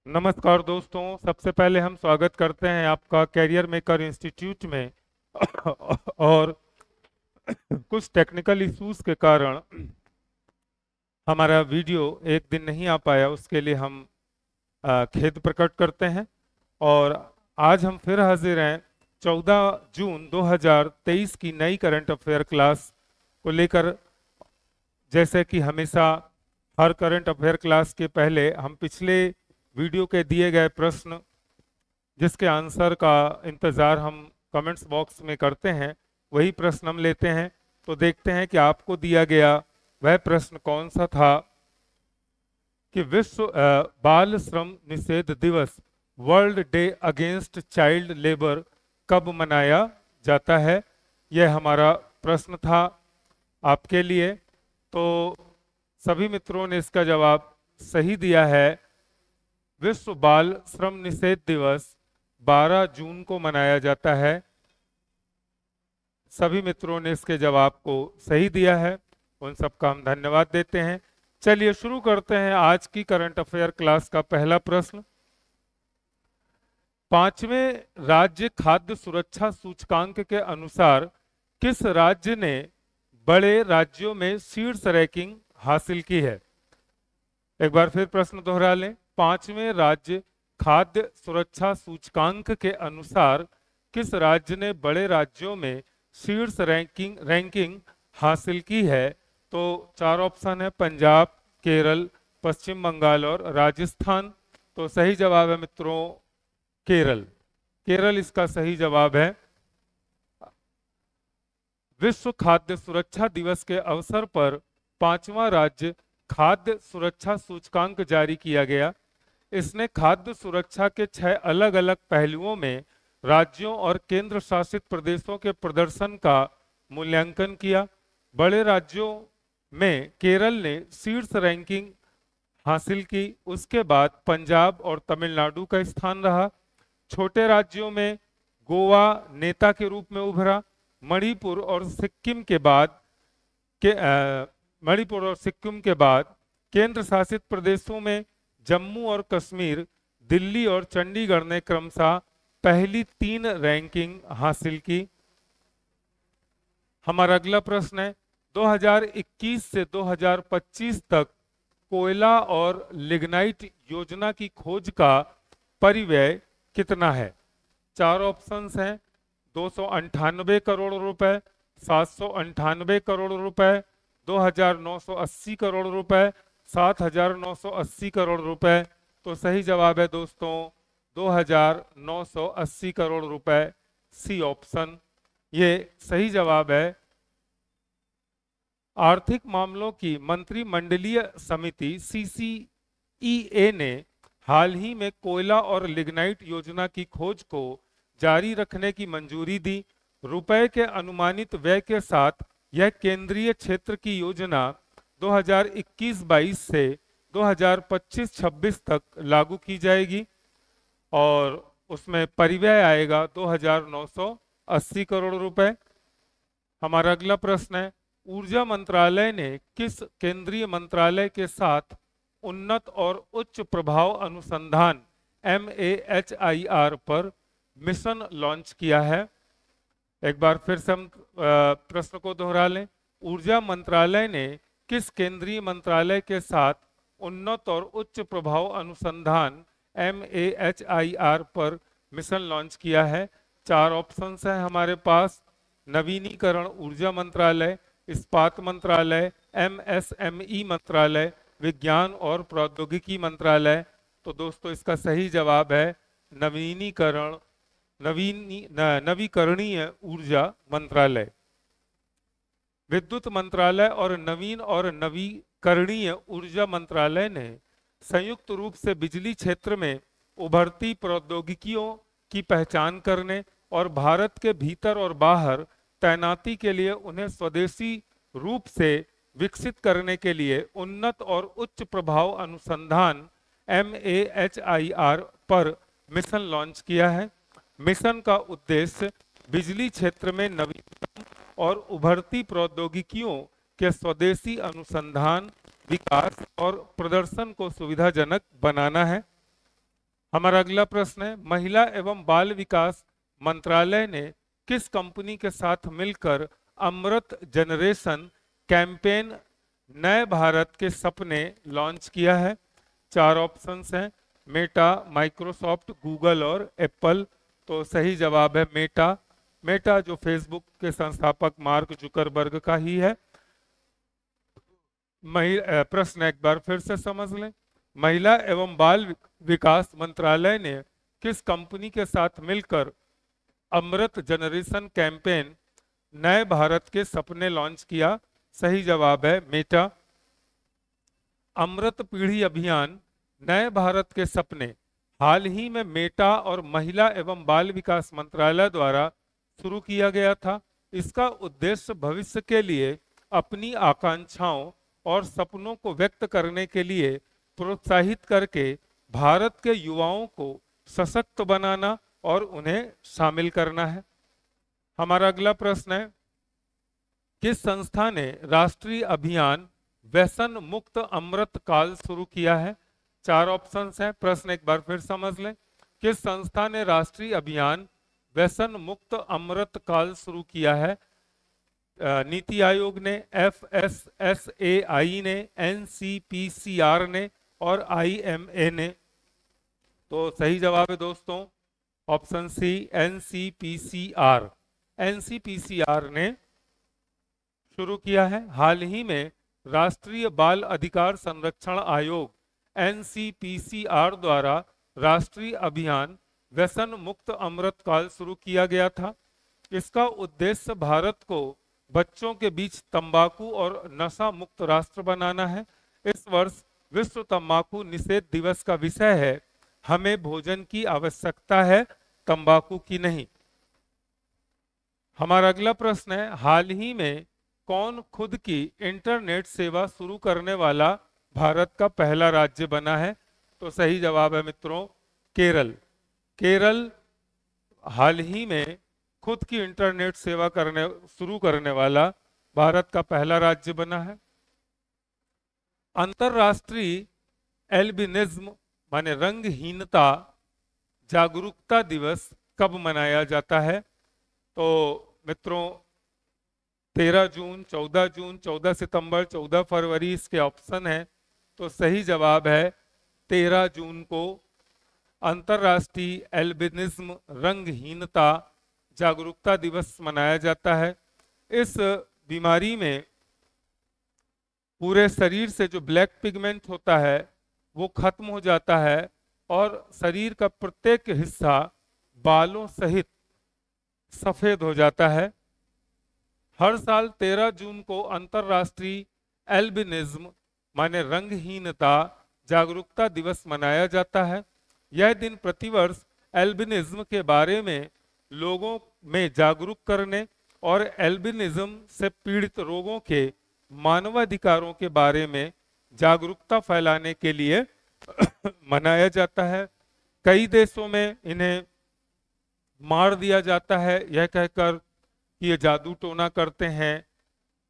नमस्कार दोस्तों, सबसे पहले हम स्वागत करते हैं आपका कैरियर मेकर इंस्टीट्यूट में। और कुछ टेक्निकल इश्यूज के कारण हमारा वीडियो एक दिन नहीं आ पाया, उसके लिए हम खेद प्रकट करते हैं। और आज हम फिर हाजिर हैं 14 जून 2023 की नई करंट अफेयर क्लास को लेकर। जैसे कि हमेशा हर करंट अफेयर क्लास के पहले हम पिछले वीडियो के दिए गए प्रश्न जिसके आंसर का इंतज़ार हम कमेंट्स बॉक्स में करते हैं, वही प्रश्न हम लेते हैं। तो देखते हैं कि आपको दिया गया वह प्रश्न कौन सा था कि विश्व बाल श्रम निषेध दिवस, world day against child labour, कब मनाया जाता है। यह हमारा प्रश्न था आपके लिए। तो सभी मित्रों ने इसका जवाब सही दिया है। विश्व बाल श्रम निषेध दिवस 12 जून को मनाया जाता है। सभी मित्रों ने इसके जवाब को सही दिया है, उन सबका हम धन्यवाद देते हैं। चलिए शुरू करते हैं आज की करंट अफेयर क्लास का पहला प्रश्न। 5वें राज्य खाद्य सुरक्षा सूचकांक के अनुसार किस राज्य ने बड़े राज्यों में शीर्ष रैंकिंग हासिल की है। एक बार फिर प्रश्न दोहरा लें। 5वें राज्य खाद्य सुरक्षा सूचकांक के अनुसार किस राज्य ने बड़े राज्यों में शीर्ष रैंकिंग हासिल की है। तो 4 ऑप्शन है, पंजाब, केरल, पश्चिम बंगाल और राजस्थान। तो सही जवाब है मित्रों केरल। केरल इसका सही जवाब है। विश्व खाद्य सुरक्षा दिवस के अवसर पर 5वां राज्य खाद्य सुरक्षा सूचकांक जारी किया गया। इसने खाद्य सुरक्षा के 6 अलग अलग पहलुओं में राज्यों और केंद्र शासित प्रदेशों के प्रदर्शन का मूल्यांकन किया। बड़े राज्यों में केरल ने शीर्ष रैंकिंग हासिल की, उसके बाद पंजाब और तमिलनाडु का स्थान रहा। छोटे राज्यों में गोवा नेता के रूप में उभरा। मणिपुर और सिक्किम के बाद केंद्र शासित प्रदेशों में जम्मू और कश्मीर, दिल्ली और चंडीगढ़ ने क्रमशः पहली 3 रैंकिंग हासिल की। हमारा अगला प्रश्न है, 2021 से 2025 तक कोयला और लिग्नाइट योजना की खोज का परिव्यय कितना है। 4 ऑप्शंस हैं, 298 करोड़ रुपए, 798 करोड़ रुपए, 2980 करोड़ रुपए, 7980 करोड़ रुपए। तो सही जवाब है दोस्तों 2980 करोड़ रुपए, सी ऑप्शन ये सही जवाब है। आर्थिक मामलों की मंत्रिमंडलीय समिति CCEA ने हाल ही में कोयला और लिग्नाइट योजना की खोज को जारी रखने की मंजूरी दी। रुपए के अनुमानित व्यय के साथ यह केंद्रीय क्षेत्र की योजना 2021-22 से 2025-26 तक लागू की जाएगी और उसमें परिव्यय आएगा 2980 करोड़ रुपए। हमारा अगला प्रश्न है, ऊर्जा मंत्रालय ने किस केंद्रीय मंत्रालय के साथ उन्नत और उच्च प्रभाव अनुसंधान MAHIR पर मिशन लॉन्च किया है। एक बार फिर से हम प्रश्न को दोहरा लें। ऊर्जा मंत्रालय ने किस केंद्रीय मंत्रालय के साथ उन्नत और उच्च प्रभाव अनुसंधान MAHIR पर मिशन लॉन्च किया है। 4 ऑप्शंस हैं हमारे पास, नवीनीकरण ऊर्जा मंत्रालय, इस्पात मंत्रालय, MSME मंत्रालय, विज्ञान और प्रौद्योगिकी मंत्रालय। तो दोस्तों इसका सही जवाब है नवीकरणीय ऊर्जा मंत्रालय। विद्युत मंत्रालय और नवीन और नवीकरणीय ऊर्जा मंत्रालय ने संयुक्त रूप से बिजली क्षेत्र में उभरती प्रौद्योगिकियों की पहचान करने और भारत के भीतर और बाहर तैनाती के लिए उन्हें स्वदेशी रूप से विकसित करने के लिए उन्नत और उच्च प्रभाव अनुसंधान MAHIR पर मिशन लॉन्च किया है। मिशन का उद्देश्य बिजली क्षेत्र में नवीनतम और उभरती प्रौद्योगिकियों के स्वदेशी अनुसंधान, विकास और प्रदर्शन को सुविधाजनक बनाना है। हमारा अगला प्रश्न है, महिला एवं बाल विकास मंत्रालय ने किस कंपनी के साथ मिलकर अमृत जनरेशन कैंपेन नए भारत के सपने लॉन्च किया है? चार ऑप्शंस हैं, मेटा, माइक्रोसॉफ्ट, गूगल और एप्पल। तो सही जवाब है मेटा। मेटा जो फेसबुक के संस्थापक मार्क जुकरबर्ग का ही है। प्रश्न एक बार फिर से समझ लें, महिला एवं बाल विकास मंत्रालय ने किस कंपनी के साथ मिलकर अमृत जनरेशन कैंपेन नए भारत के सपने लॉन्च किया? सही जवाब है मेटा। अमृत पीढ़ी अभियान नए भारत के सपने हाल ही में मेटा और महिला एवं बाल विकास मंत्रालय द्वारा शुरू किया गया था। इसका उद्देश्य भविष्य के लिए अपनी आकांक्षाओं और सपनों को व्यक्त करने के लिए प्रोत्साहित करके भारत के युवाओं को सशक्त बनाना और उन्हें शामिल करना है। हमारा अगला प्रश्न है, किस संस्था ने राष्ट्रीय अभियान व्यसन मुक्त अमृत काल शुरू किया है? चार ऑप्शंस हैं, प्रश्न एक बार फिर समझ लें, किस संस्था ने राष्ट्रीय अभियान व्यसन मुक्त अमृत काल शुरू किया है? नीति आयोग ने, FSSAI ने, NCPCR ने और IMA ने। तो सही जवाब है दोस्तों ऑप्शन सी, NCPCR। NCPCR ने शुरू किया है। हाल ही में राष्ट्रीय बाल अधिकार संरक्षण आयोग NCPCR द्वारा राष्ट्रीय अभियान व्यसन मुक्त अमृत काल शुरू किया गया था। इसका उद्देश्य भारत को बच्चों के बीच तंबाकू और नशा मुक्त राष्ट्र बनाना है। इस वर्ष विश्व तंबाकू निषेध दिवस का विषय है, हमें भोजन की आवश्यकता है, तंबाकू की नहीं। हमारा अगला प्रश्न है, हाल ही में कौन खुद की इंटरनेट सेवा शुरू करने वाला भारत का पहला राज्य बना है? तो सही जवाब है मित्रों केरल। केरल हाल ही में खुद की इंटरनेट सेवा शुरू करने वाला भारत का पहला राज्य बना है। अंतरराष्ट्रीय एल्बिनिज्म माने रंगहीनता जागरूकता दिवस कब मनाया जाता है? तो मित्रों 13 जून, 14 जून, 14 सितंबर, 14 फरवरी इसके ऑप्शन है। तो सही जवाब है 13 जून को अंतरराष्ट्रीय एल्बिनिज्म रंगहीनता जागरूकता दिवस मनाया जाता है। इस बीमारी में पूरे शरीर से जो ब्लैक पिगमेंट होता है वो खत्म हो जाता है और शरीर का प्रत्येक हिस्सा बालों सहित सफेद हो जाता है। हर साल 13 जून को अंतरराष्ट्रीय एल्बिनिज्म माने रंगहीनता जागरूकता दिवस मनाया जाता है। यह दिन प्रतिवर्ष एल्बिनिज्म के बारे में लोगों में जागरूक करने और एल्बिनिज्म से पीड़ित रोगों के मानवाधिकारों के बारे में जागरूकता फैलाने के लिए मनाया जाता है। कई देशों में इन्हें मार दिया जाता है, यह कहकर कि ये जादू टोना करते हैं,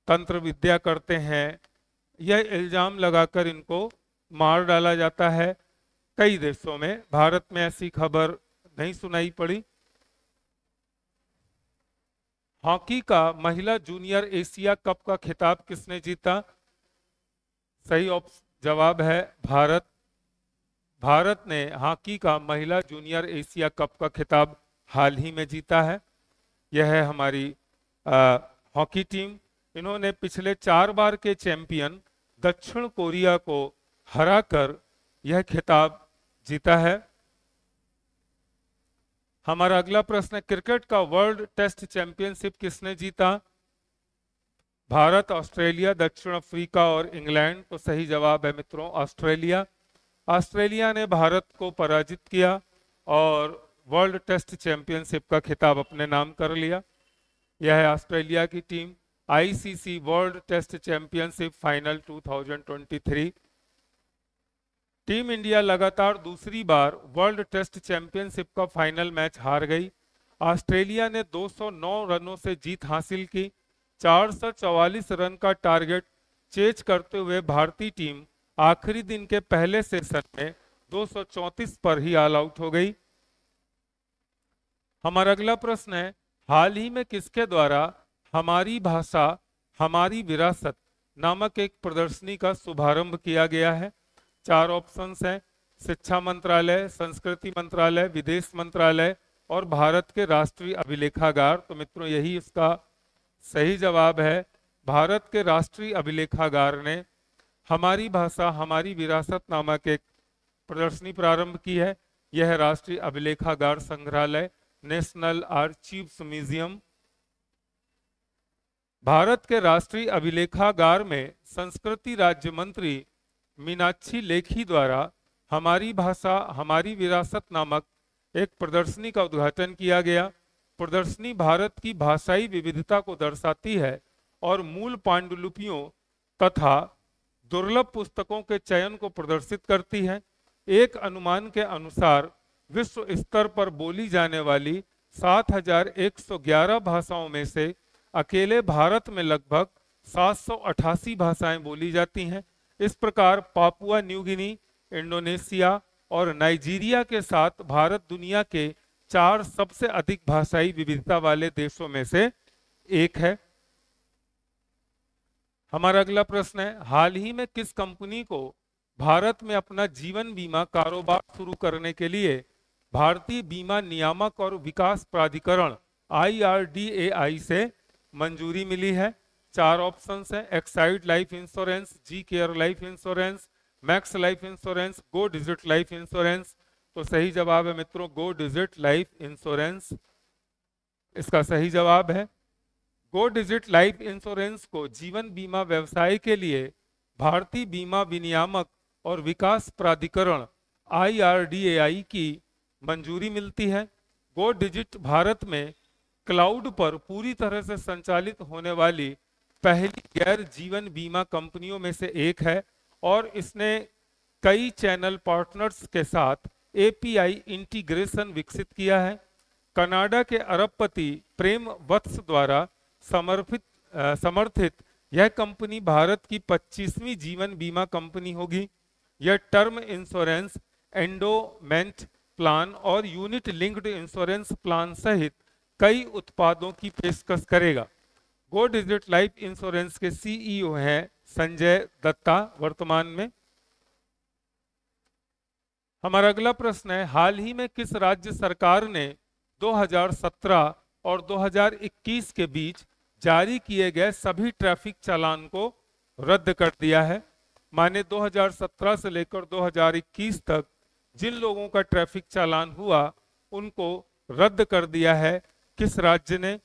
तंत्र विद्या करते हैं, यह इल्जाम लगाकर इनको मार डाला जाता है। कई देशों में, भारत में ऐसी खबर नहीं सुनाई पड़ी। हॉकी का महिला जूनियर एशिया कप का खिताब किसने जीता? सही जवाब है भारत। भारत ने हॉकी का महिला जूनियर एशिया कप का खिताब हाल ही में जीता है। यह है हमारी हॉकी टीम। इन्होंने पिछले 4 बार के चैंपियन दक्षिण कोरिया को हराकर यह खिताब जीता है। हमारा अगला प्रश्न है, क्रिकेट का वर्ल्ड टेस्ट चैंपियनशिप किसने जीता? भारत, ऑस्ट्रेलिया, दक्षिण अफ्रीका और इंग्लैंड। तो सही जवाब है मित्रों ऑस्ट्रेलिया। ऑस्ट्रेलिया ने भारत को पराजित किया और वर्ल्ड टेस्ट चैंपियनशिप का खिताब अपने नाम कर लिया। यह है ऑस्ट्रेलिया की team. ICC world test championship final 2023। Team India लगातार दूसरी बार वर्ल्ड टेस्ट चैंपियनशिप का फाइनल मैच हार गई। ऑस्ट्रेलिया ने 209 रनों से जीत हासिल की। 444 रन का टारगेट चेज करते हुए भारतीय टीम आखिरी दिन के पहले सेशन में 234 पर ही ऑल आउट हो गई। हमारा अगला प्रश्न है, हाल ही में किसके द्वारा हमारी भाषा हमारी विरासत नामक एक प्रदर्शनी का शुभारंभ किया गया है? 4 ऑप्शंस हैं, शिक्षा मंत्रालय, संस्कृति मंत्रालय, विदेश मंत्रालय और भारत के राष्ट्रीय अभिलेखागार। तो मित्रों यही इसका सही जवाब है। भारत के राष्ट्रीय अभिलेखागार ने हमारी भाषा हमारी विरासत नामक एक प्रदर्शनी प्रारंभ की है। यह राष्ट्रीय अभिलेखागार संग्रहालय, नेशनल आर्चीव्स म्यूजियम। भारत के राष्ट्रीय अभिलेखागार में संस्कृति राज्य मंत्री मीनाक्षी लेखी द्वारा हमारी भाषा हमारी विरासत नामक एक प्रदर्शनी का उद्घाटन किया गया। प्रदर्शनी भारत की भाषाई विविधता को दर्शाती है और मूल पांडुलिपियों तथा दुर्लभ पुस्तकों के चयन को प्रदर्शित करती है। एक अनुमान के अनुसार विश्व स्तर पर बोली जाने वाली 7111 भाषाओं में से अकेले भारत में लगभग 788 भाषाएं बोली जाती हैं। इस प्रकार पापुआ न्यू गिनी, इंडोनेशिया और नाइजीरिया के साथ भारत दुनिया के 4 सबसे अधिक भाषाई विविधता वाले देशों में से एक है। हमारा अगला प्रश्न है, हाल ही में किस कंपनी को भारत में अपना जीवन बीमा कारोबार शुरू करने के लिए भारतीय बीमा नियामक और विकास प्राधिकरण IRDAI से मंजूरी मिली है? 4 ऑप्शंस हैं, Exide life insurance, G care life insurance, Max life insurance, Go Digit life insurance. तो सही जवाब है मित्रों गो डिजिट लाइफ इंश्योरेंस इसका सही जवाब है। गो डिजिट लाइफ इंश्योरेंस को जीवन बीमा व्यवसाय के लिए भारतीय बीमा विनियामक और विकास प्राधिकरण IRDAI की मंजूरी मिलती है। गो डिजिट भारत में क्लाउड पर पूरी तरह से संचालित होने वाली पहली गैर जीवन बीमा कंपनियों में से एक है और इसने कई चैनल पार्टनर्स के साथ API इंटीग्रेशन विकसित किया है। कनाडा के अरबपति प्रेम वत्स द्वारा समर्थित यह कंपनी भारत की 25वीं जीवन बीमा कंपनी होगी। यह टर्म इंश्योरेंस, एंडोमेंट प्लान और यूनिट लिंक्ड इंश्योरेंस प्लान सहित कई उत्पादों की पेशकश करेगा। गो डिजिट लाइफ इंश्योरेंस के CEO हैं संजय दत्ता वर्तमान में। हमारा अगला प्रश्न है, हाल ही में किस राज्य सरकार ने 2017 और 2021 के बीच जारी किए गए सभी ट्रैफिक चालान को रद्द कर दिया है? माने 2017 से लेकर 2021 तक जिन लोगों का ट्रैफिक चालान हुआ उनको रद्द कर दिया है। किस राज्य ने?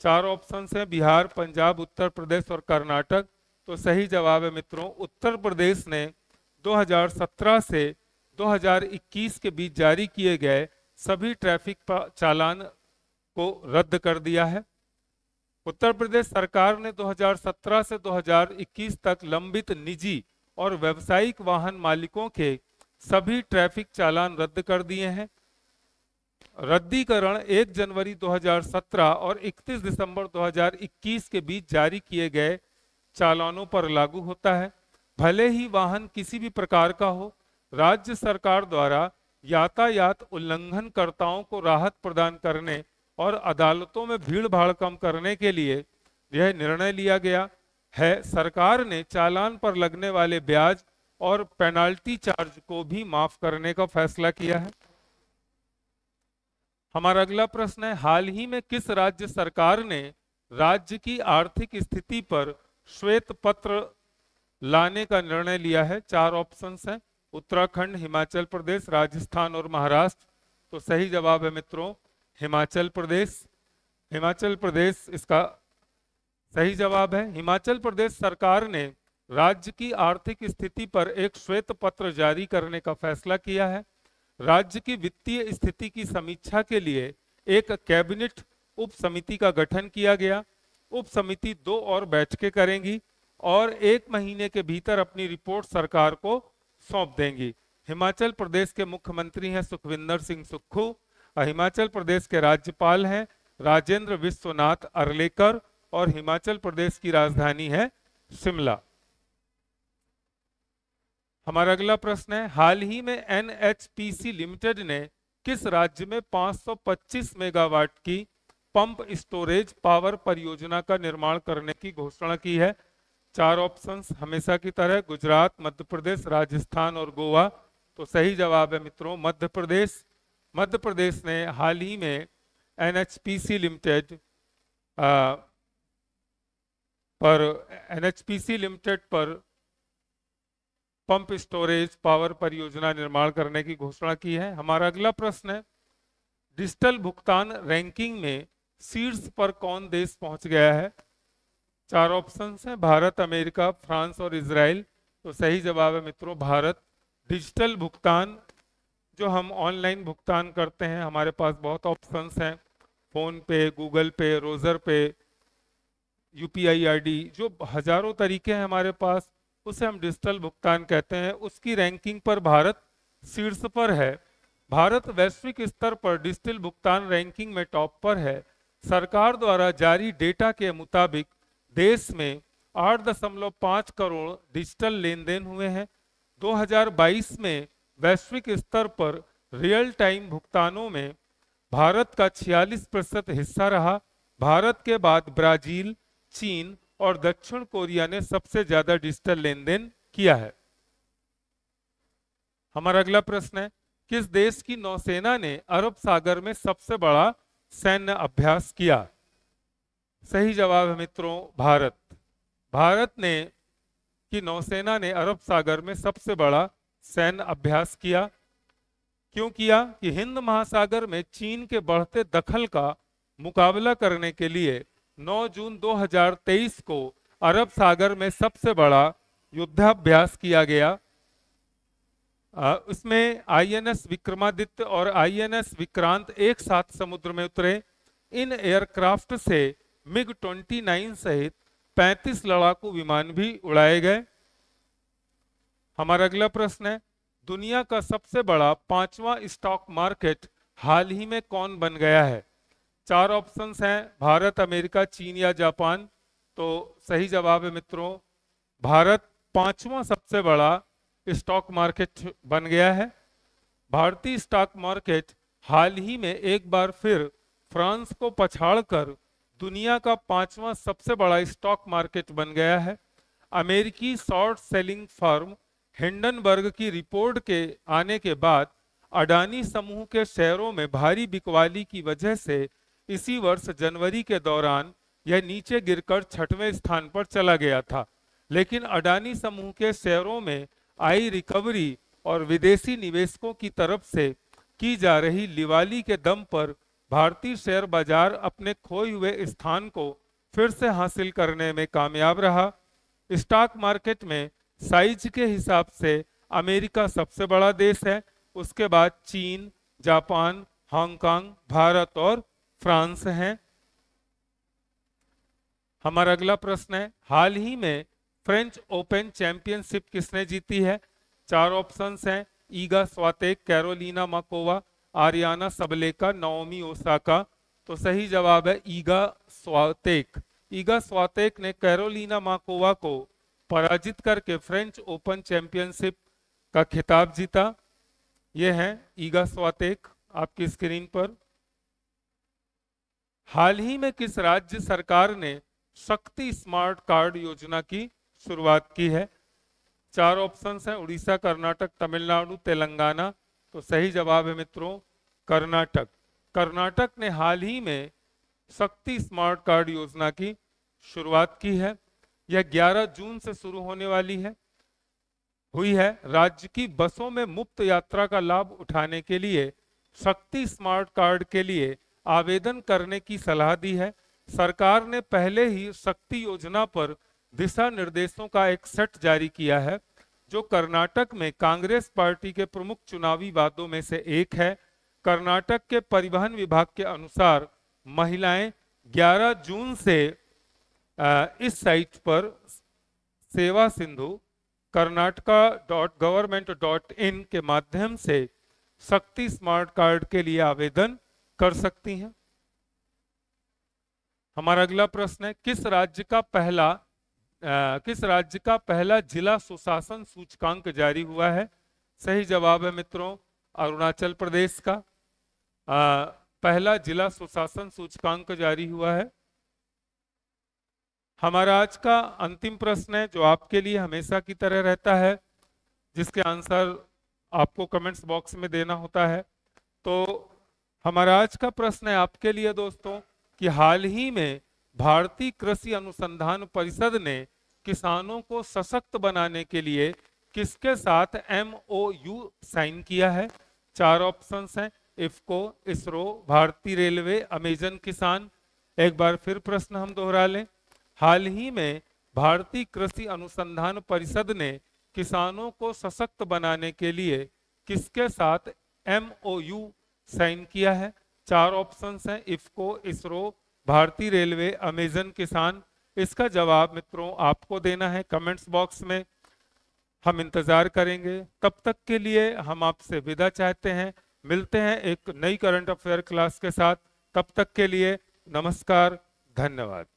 4 ऑप्शंस हैं, बिहार, पंजाब, उत्तर प्रदेश और कर्नाटक। तो सही जवाब है मित्रों उत्तर प्रदेश ने 2017 से 2021 के बीच जारी किए गए सभी ट्रैफिक चालान को रद्द कर दिया है। उत्तर प्रदेश सरकार ने 2017 से 2021 तक लंबित निजी और व्यावसायिक वाहन मालिकों के सभी ट्रैफिक चालान रद्द कर दिए हैं। रद्दीकरण 1 जनवरी 2017 और 31 दिसंबर 2021 के बीच जारी किए गए चालानों पर लागू होता है। भले ही वाहन किसी भी प्रकार का हो, राज्य सरकार द्वारा यातायात उल्लंघनकर्ताओं को राहत प्रदान करने और अदालतों में भीड़ भाड़ कम करने के लिए यह निर्णय लिया गया है। सरकार ने चालान पर लगने वाले ब्याज और पेनाल्टी चार्ज को भी माफ करने का फैसला किया है। हमारा अगला प्रश्न है, हाल ही में किस राज्य सरकार ने राज्य की आर्थिक स्थिति पर श्वेत पत्र लाने का निर्णय लिया है? 4 ऑप्शंस हैं, उत्तराखंड, हिमाचल प्रदेश, राजस्थान और महाराष्ट्र। तो सही जवाब है मित्रों हिमाचल प्रदेश। हिमाचल प्रदेश इसका सही जवाब है। हिमाचल प्रदेश सरकार ने राज्य की आर्थिक स्थिति पर एक श्वेत पत्र जारी करने का फैसला किया है। राज्य की वित्तीय स्थिति की समीक्षा के लिए एक कैबिनेट उप समिति का गठन किया गया। उप समिति 2 और बैठकें करेंगी और 1 महीने के भीतर अपनी रिपोर्ट सरकार को सौंप देंगी। हिमाचल प्रदेश के मुख्यमंत्री हैं सुखविंदर सिंह सुक्खू और हिमाचल प्रदेश के राज्यपाल हैं राजेंद्र विश्वनाथ अर्लेकर और हिमाचल प्रदेश की राजधानी है शिमला। हमारा अगला प्रश्न है, हाल ही में एनएचपीसी लिमिटेड ने किस राज्य में 525 मेगावाट की पंप स्टोरेज पावर परियोजना का निर्माण करने की घोषणा की है? चार ऑप्शंस हमेशा की तरह, गुजरात, मध्य प्रदेश, राजस्थान और गोवा। तो सही जवाब है मित्रों मध्य प्रदेश। मध्य प्रदेश ने हाल ही में एनएचपीसी लिमिटेड पर पंप स्टोरेज पावर परियोजना निर्माण करने की घोषणा की है। हमारा अगला प्रश्न है, डिजिटल भुगतान रैंकिंग में शीर्ष पर कौन देश पहुंच गया है? चार ऑप्शंस हैं, भारत, अमेरिका, फ्रांस और इजराइल। तो सही जवाब है मित्रों भारत। डिजिटल भुगतान, जो हम ऑनलाइन भुगतान करते हैं, हमारे पास बहुत ऑप्शंस हैं, फोन पे, गूगल पे, रोजर पे, यूपीआई आईडी, जो हजारों तरीके हैं हमारे पास, उसे हम डिजिटल भुगतान कहते हैं। उसकी रैंकिंग पर भारत शीर्ष पर है। भारत वैश्विक स्तर पर डिजिटल भुगतान रैंकिंग में टॉप पर है। सरकार द्वारा जारी डेटा के मुताबिक देश में 8.5 करोड़ डिजिटल लेन देन हुए हैं। 2022 में वैश्विक स्तर पर रियल टाइम भुगतानों में भारत का 46% हिस्सा रहा। भारत के बाद ब्राजील, चीन और दक्षिण कोरिया ने सबसे ज्यादा डिजिटल लेन देन किया है। हमारा अगला प्रश्न है, किस देश की नौसेना ने अरब सागर में सबसे बड़ा सैन्य अभ्यास किया? सही जवाब है मित्रों भारत। भारत ने की नौसेना ने अरब सागर में सबसे बड़ा सैन्य अभ्यास किया। क्यों किया? कि हिंद महासागर में चीन के बढ़ते दखल का मुकाबला करने के लिए 9 जून 2023 को अरब सागर में सबसे बड़ा युद्धाभ्यास किया गया। उसमें आईएनएस विक्रमादित्य और आईएनएस विक्रांत एक साथ समुद्र में उतरे। इन एयरक्राफ्ट से मिग 29 सहित 35 लड़ाकू विमान भी उड़ाए गए। हमारा अगला प्रश्न है, दुनिया का सबसे बड़ा 5वां स्टॉक मार्केट हाल ही में कौन बन गया है? चार ऑप्शंस हैं, भारत, अमेरिका, चीन या जापान। तो सही जवाब है मित्रों भारत 5वां सबसे बड़ा स्टॉक मार्केट बन गया है। भारतीय स्टॉक मार्केट हाल ही में एक बार फिर फ्रांस को पछाड़कर दुनिया का 5वां सबसे बड़ा स्टॉक मार्केट बन गया है। अमेरिकी शॉर्ट सेलिंग फर्म हिंडनबर्ग की रिपोर्ट के आने के बाद अडानी समूह के शेयरों में भारी बिकवाली की वजह से इसी वर्ष जनवरी के दौरान यह नीचे गिरकर 6वें स्थान पर चला गया था। लेकिन अडानी समूह के शेयरों में आई रिकवरी और विदेशी निवेशकों की तरफ से की जा रही लिवाली के दम पर भारतीय शेयर बाजार अपने खोए हुए स्थान को फिर से हासिल करने में कामयाब रहा। स्टॉक मार्केट में साइज के हिसाब से अमेरिका सबसे बड़ा देश है, उसके बाद चीन, जापान, हांगकांग, भारत और फ्रांस हैं। हमारा अगला प्रश्न है, हाल ही में फ्रेंच ओपन चैंपियनशिप किसने जीती है? चार ऑप्शंस हैं, Iga Swiatek, Karolina Muchova, Aryna Sabalenka, Naomi Osaka. तो सही जवाब है ईगा स्वातेक। ईगा स्वातेक ने कैरोलिना माकोवा को पराजित करके फ्रेंच ओपन चैंपियनशिप का खिताब जीता। यह है ईगा स्वातेक आपकी स्क्रीन पर। हाल ही में किस राज्य सरकार ने शक्ति स्मार्ट कार्ड योजना की शुरुआत की है? चार ऑप्शंस हैं, उड़ीसा, कर्नाटक, तमिलनाडु, तेलंगाना। तो सही जवाब है मित्रों कर्नाटक। कर्नाटक ने हाल ही में शक्ति स्मार्ट कार्ड योजना की शुरुआत की है। यह 11 जून से शुरू होने वाली हुई है। राज्य की बसों में मुफ्त यात्रा का लाभ उठाने के लिए शक्ति स्मार्ट कार्ड के लिए आवेदन करने की सलाह दी है। सरकार ने पहले ही शक्ति योजना पर दिशा निर्देशों का एक सेट जारी किया है, जो कर्नाटक में कांग्रेस पार्टी के प्रमुख चुनावी वादों में से एक है। कर्नाटक के परिवहन विभाग के अनुसार महिलाएं 11 जून से इस साइट पर सेवा सिंधु karnataka.government.in के माध्यम से शक्ति स्मार्ट कार्ड के लिए आवेदन कर सकती हैं। हमारा अगला प्रश्न है, किस राज्य का पहला किस राज्य का पहला जिला सुशासन सूचकांक जारी हुआ है? सही जवाब है मित्रों अरुणाचल प्रदेश का पहला जिला सुशासन सूचकांक जारी हुआ है। हमारा आज का अंतिम प्रश्न है जो आपके लिए हमेशा की तरह रहता है, जिसके आंसर आपको कमेंट्स बॉक्स में देना होता है। तो हमारा आज का प्रश्न है आपके लिए दोस्तों कि हाल ही में भारतीय कृषि अनुसंधान परिषद ने किसानों को सशक्त बनाने के लिए किसके साथ MOU साइन किया है? 4 ऑप्शंस हैं, इफको, इसरो, भारतीय रेलवे, अमेजन किसान। एक बार फिर प्रश्न हम दोहरा लें। हाल ही में भारतीय कृषि अनुसंधान परिषद ने किसानों को सशक्त बनाने के लिए किसके साथ MOU साइन किया है? 4 ऑप्शंस हैं, इफको, इसरो, भारतीय रेलवे, अमेजन किसान। इसका जवाब मित्रों आपको देना है कमेंट्स बॉक्स में। हम इंतजार करेंगे। तब तक के लिए हम आपसे विदा चाहते हैं। मिलते हैं एक नई करंट अफेयर क्लास के साथ। तब तक के लिए नमस्कार, धन्यवाद।